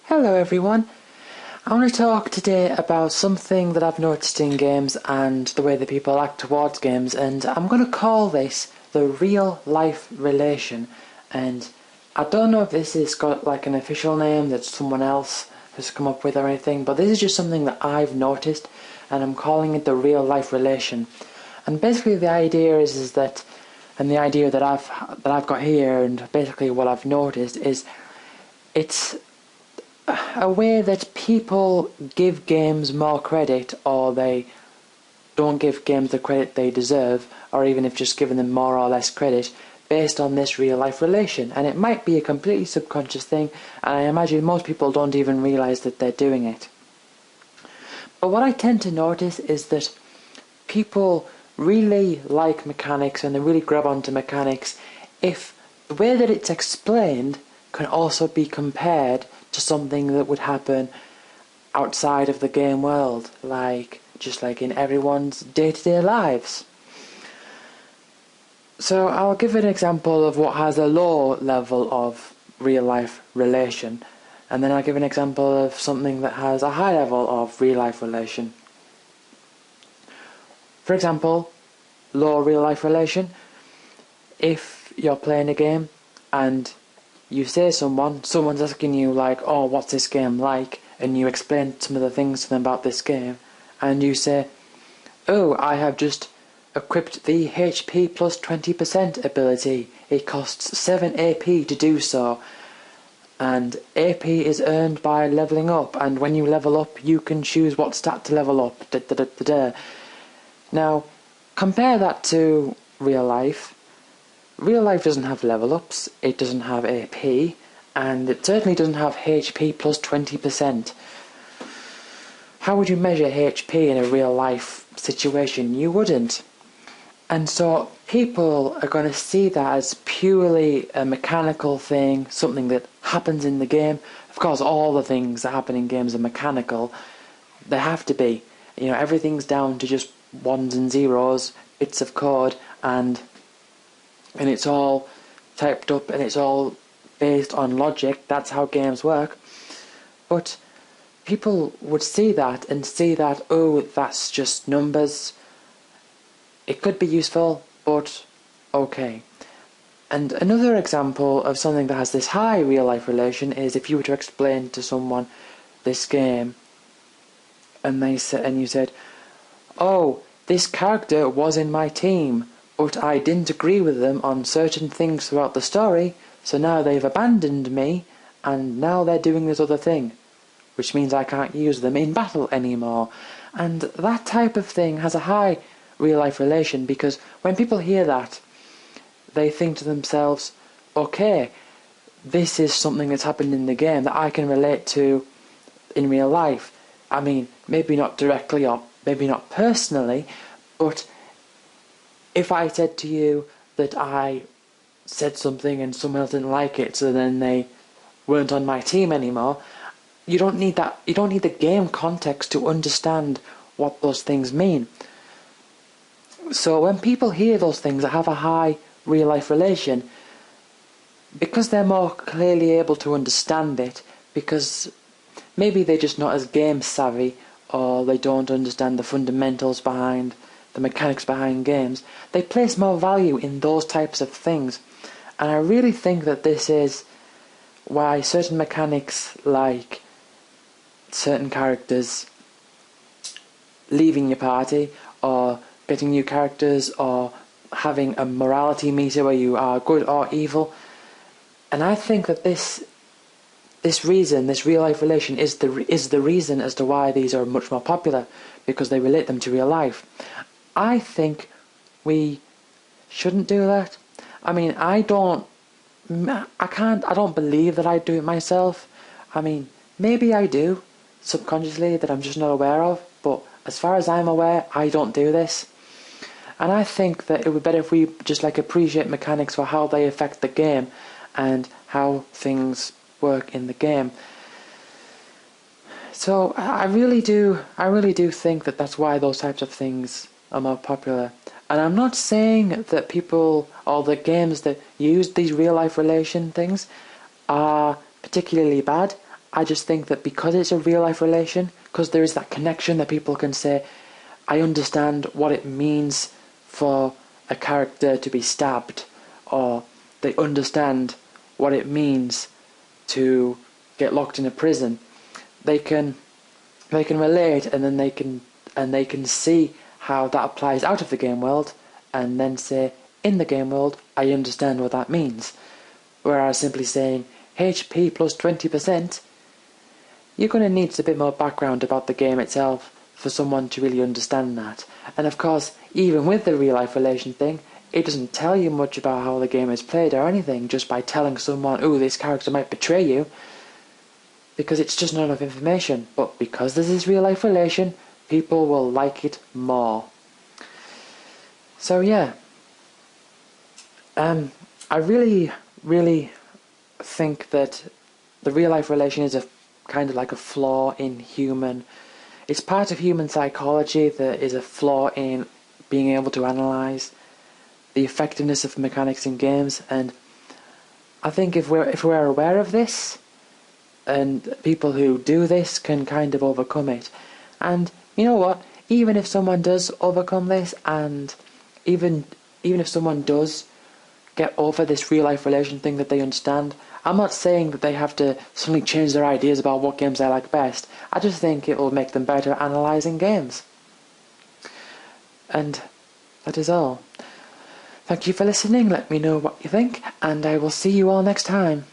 Hello everyone. I want to talk today about something that I've noticed in games and the way that people act towards games, and I'm going to call this the real life relation. And I don't know if this has got like an official name that someone else has come up with or anything, but this is just something that I've noticed and I'm calling it the real life relation. And basically the idea is that, and the idea that I've got here, and basically what I've noticed is it's a way that people give games more credit, or they don't give games the credit they deserve, or even if just giving them more or less credit based on this real life relation. And it might be a completely subconscious thing, and I imagine most people don't even realise that they're doing it. But what I tend to notice is that people really like mechanics and they really grab onto mechanics if the way that it's explained can also be compared to something that would happen outside of the game world, just like in everyone's day-to-day lives. So I'll give an example of what has a low level of real-life relation, and then I'll give an example of something that has a high level of real-life relation. For example, low real-life relation: if you're playing a game and you say someone's asking you like, oh, what's this game like? And you explain some of the things to them about this game, and you say, oh, I have just equipped the HP plus 20% ability. It costs 7 AP to do so, and AP is earned by levelling up, and when you level up you can choose what stat to level up. Now, compare that to real life. Real life doesn't have level ups, it doesn't have AP, and it certainly doesn't have HP plus 20%. How would you measure HP in a real life situation? You wouldn't. And so people are going to see that as purely a mechanical thing, something that happens in the game. Of course, all the things that happen in games are mechanical. They have to be. You know, everything's down to just ones and zeros, bits of code, and it's all typed up and it's all based on logic. That's how games work. But people would see that and see that, oh, that's just numbers. It could be useful, but okay. And another example of something that has this high real life relation is if you were to explain to someone this game and you said, oh, this character was in my team, but I didn't agree with them on certain things throughout the story, so now they've abandoned me, and now they're doing this other thing, which means I can't use them in battle anymore. And that type of thing has a high real-life relation, because when people hear that, they think to themselves, okay, this is something that's happened in the game that I can relate to in real life. I mean, maybe not directly or maybe not personally, but if I said to you that I said something and someone else didn't like it, so then they weren't on my team anymore, you don't need that. You don't need the game context to understand what those things mean. So when people hear those things that have a high real life relation, because they're more clearly able to understand it, because maybe they're just not as game savvy, or they don't understand the fundamentals behind the mechanics behind games, they place more value in those types of things. And I really think that this is why certain mechanics, like certain characters leaving your party, or getting new characters, or having a morality meter where you are good or evil, and I think that this real life relation is the reason as to why these are much more popular, because they relate them to real life. I think we shouldn't do that. I mean, I don't believe that I do it myself. I mean, maybe I do, subconsciously, that I'm just not aware of, but as far as I'm aware, I don't do this. And I think that it would be better if we just appreciate mechanics for how they affect the game and how things work in the game. So I really do think that that's why those types of things are more popular. And I'm not saying that people or the games that use these real life relation things are particularly bad. I just think that because it's a real life relation, because there is that connection that people can say, I understand what it means for a character to be stabbed, or they understand what it means to get locked in a prison. They can relate, and then they can see how that applies out of the game world, and then say, in the game world, I understand what that means. Whereas simply saying HP plus 20%, you're going to need a bit more background about the game itself for someone to really understand that. And of course, even with the real life relation thing, it doesn't tell you much about how the game is played or anything, just by telling someone, oh, this character might betray you, because it's just not enough information. But because there's this real life relation, people will like it more. So yeah, I really, really think that the real life relation is a kind of like a flaw in human. It's part of human psychology that is a flaw in being able to analyse the effectiveness of mechanics in games, and I think if we're aware of this, and people who do this can kind of overcome it. And you know what? Even if someone does overcome this, and even if someone does get over this real life relation thing that they understand, I'm not saying that they have to suddenly change their ideas about what games they like best. I just think it will make them better at analysing games. And that is all. Thank you for listening. Let me know what you think, and I will see you all next time.